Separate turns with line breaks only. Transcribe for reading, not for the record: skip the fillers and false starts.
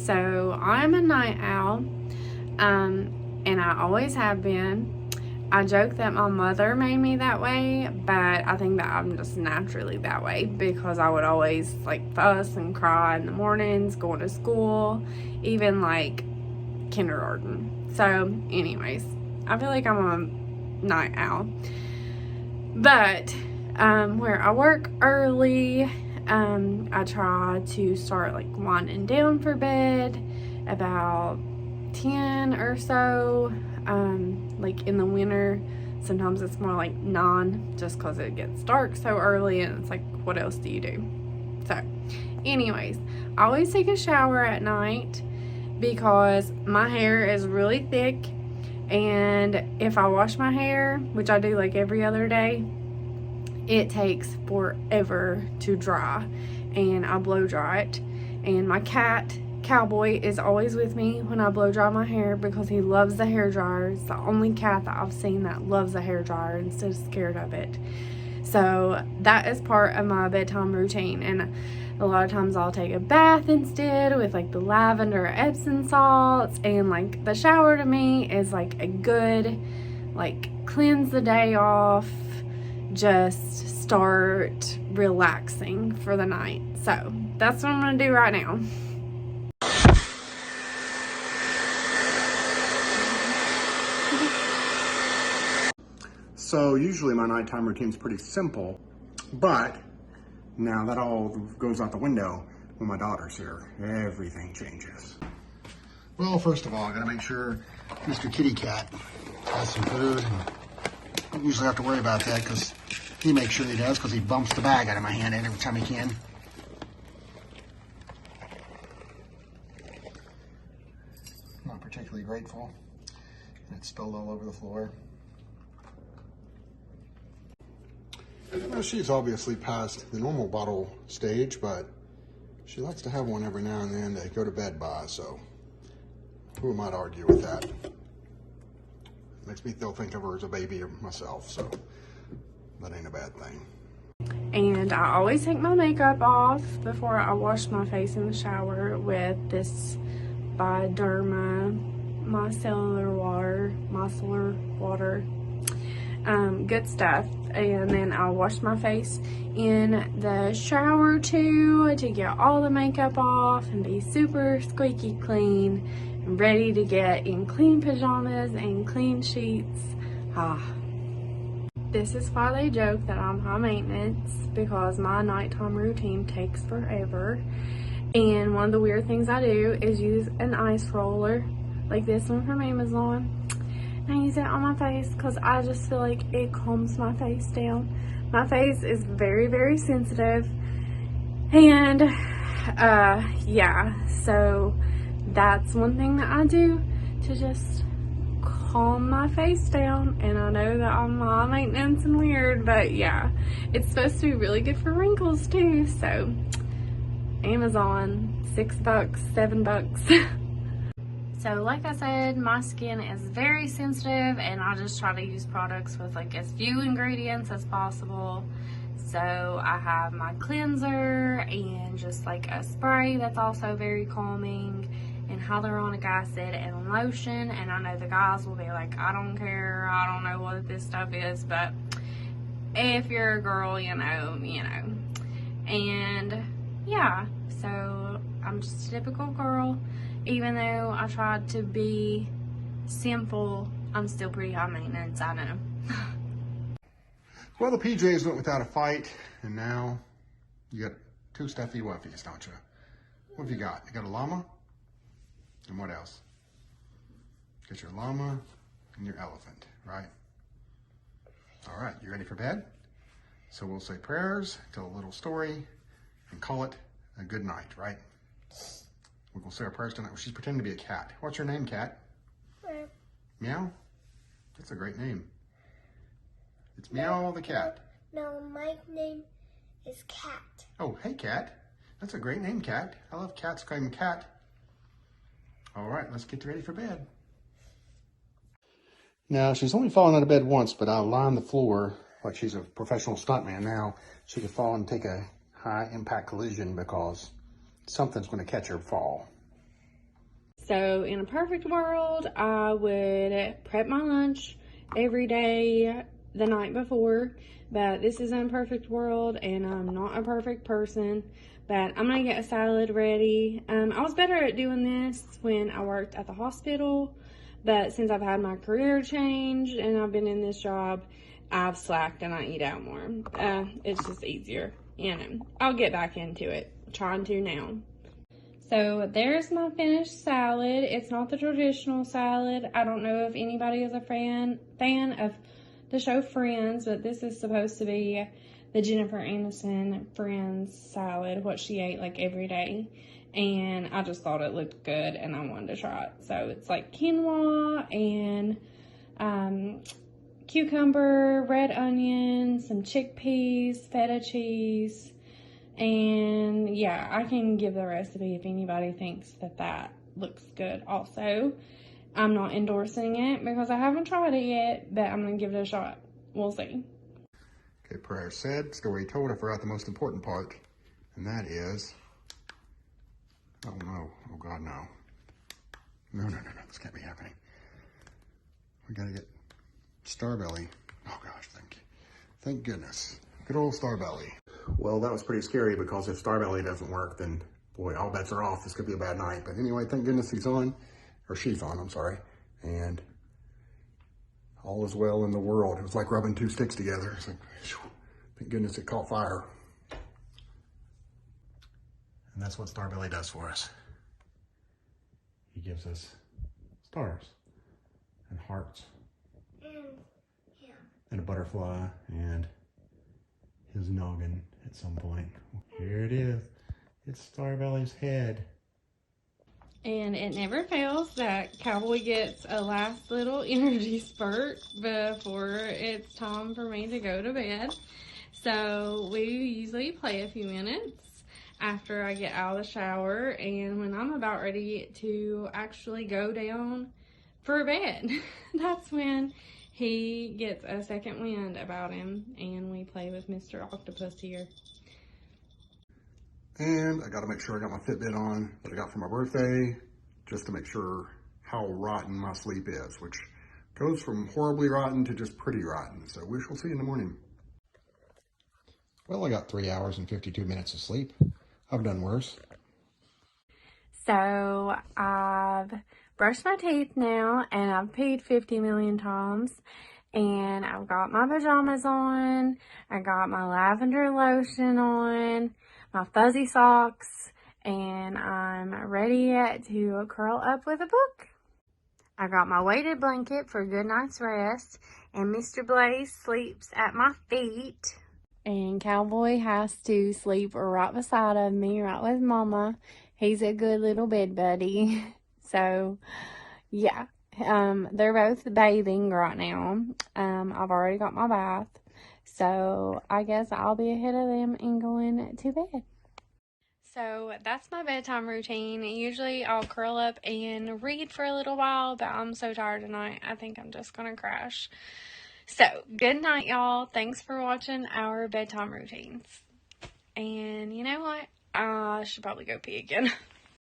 So I'm a night owl, and I always have been. I joke that my mother made me that way, but I think that I'm just naturally that way because I would always like fuss and cry in the mornings, going to school, even like kindergarten. So anyways, I feel like I'm a night owl. But where I work early, I try to start like winding down for bed about 10 or so. Like in the winter, sometimes it's more like 9 just because it gets dark so early and it's like, what else do you do? So anyways, I always take a shower at night because my hair is really thick, and if I wash my hair, which I do like every other day, it takes forever to dry, and I blow dry it. And my cat Cowboy is always with me when I blow dry my hair because he loves the hair dryer. It's the only cat that I've seen that loves the hair dryer instead of scared of it. So that is part of my bedtime routine, and a lot of times I'll take a bath instead with like the lavender Epsom salts, and like the shower to me is like a good like cleanse the day off, just start relaxing for the night. So that's what I'm gonna do right now.
So usually my nighttime routine is pretty simple, but now that all goes out the window when my daughter's here, everything changes. Well, first of all, I gotta make sure Mr. Kitty Cat has some food. And I don't usually have to worry about that because he makes sure he does, because he bumps the bag out of my hand every time he can. Not particularly grateful. And it's spilled all over the floor. Well, she's obviously past the normal bottle stage, but she likes to have one every now and then to go to bed by, so who am I to argue with that? Makes me still think of her as a baby myself, so that ain't a bad thing.
And I always take my makeup off before I wash my face in the shower with this Derma Micellar Water. Good stuff. And then I'll wash my face in the shower too to get all the makeup off and be super squeaky clean and ready to get in clean pajamas and clean sheets. This is why they joke that I'm high maintenance, because my nighttime routine takes forever. And one of the weird things I do is use an ice roller like this one from Amazon. I use it on my face because I just feel like it calms my face down. My face is very, very sensitive. And yeah, so that's one thing that I do to just calm my face down. And I know that I'm high maintenance and weird, but yeah, it's supposed to be really good for wrinkles too. So Amazon, $6, $7. So like I said, my skin is very sensitive, and I just try to use products with like as few ingredients as possible. So I have my cleanser and just like a spray that's also very calming, and hyaluronic acid and lotion. And I know the guys will be like, I don't care, I don't know what this stuff is, but if you're a girl, you know. And yeah, so I'm just a typical girl. Even though I tried to be simple, I'm still pretty high maintenance, I know.
Well, the PJs went without a fight, and now you got 2 stuffy wuffies, don't you? What have you got? You got a llama? And what else? You got your llama and your elephant, right? All right, you ready for bed? So we'll say prayers, tell a little story, and call it a good night, right? We're going to say our prayers tonight. She's pretending to be a cat. What's your name, cat?
Meow.
Meow? That's a great name. It's Meow the cat.
No, my name is Cat.
Oh, hey, Cat. That's a great name, Cat. I love cats calling Cat. All right, let's get ready for bed. Now, she's only fallen out of bed once, but I'll line the floor like she's a professional stuntman. Now, she could fall and take a high-impact collision because something's going to catch her fall.
So in a perfect world, I would prep my lunch every day the night before, but this isn't a perfect world and I'm not a perfect person, but I'm gonna get a salad ready. I was better at doing this when I worked at the hospital, but since I've had my career change and I've been in this job, I've slacked and I eat out more. It's just easier, you know. I'll get back into it, trying to now. So there's my finished salad. It's not the traditional salad. I don't know if anybody is a fan of the show Friends, but this is supposed to be the Jennifer Aniston Friends salad, what she ate like every day. And I just thought it looked good and I wanted to try it. So it's like quinoa and cucumber, red onion, some chickpeas, feta cheese. And yeah, I can give the recipe if anybody thinks that looks good also. I'm not endorsing it because I haven't tried it yet, but I'm going to give it a shot. We'll see.
Okay, prayer said, story told. I forgot the most important part, and that is, oh no, oh God, no. No, this can't be happening. We gotta get Starbelly. Oh gosh, thank you. Thank goodness. Good old Starbelly. Well, that was pretty scary because if Starbelly doesn't work, then boy, all bets are off. This could be a bad night. But anyway, thank goodness he's on, or she's on, I'm sorry. And all is well in the world. It was like rubbing two sticks together. It's like, thank goodness it caught fire. And that's what Starbelly does for us. He gives us stars and hearts and a butterfly and his noggin at some point. Here it is. It's Starbelly's head.
And it never fails that Cowboy gets a last little energy spurt before it's time for me to go to bed. So we usually play a few minutes after I get out of the shower and when I'm about ready to actually go down for bed. That's when he gets a second wind about him and we play with Mr. Octopus here.
And I gotta make sure I got my Fitbit on that I got for my birthday, just to make sure how rotten my sleep is, which goes from horribly rotten to just pretty rotten. So we shall see in the morning. Well, I got 3 hours and 52 minutes of sleep. I've done worse.
So I've brushed my teeth now and I've peed 50 million times. And I've got my pajamas on. I got my lavender lotion on, my fuzzy socks, and I'm ready to curl up with a book. I got my weighted blanket for a good night's rest, and Mr. Blaze sleeps at my feet. And Cowboy has to sleep right beside of me, right with Mama. He's a good little bed buddy. So, yeah. They're both bathing right now. I've already got my bath. So, I guess I'll be ahead of them and going to bed. So, that's my bedtime routine. Usually, I'll curl up and read for a little while, but I'm so tired tonight, I think I'm just gonna crash. So, good night, y'all. Thanks for watching our bedtime routines. And you know what? I should probably go pee again.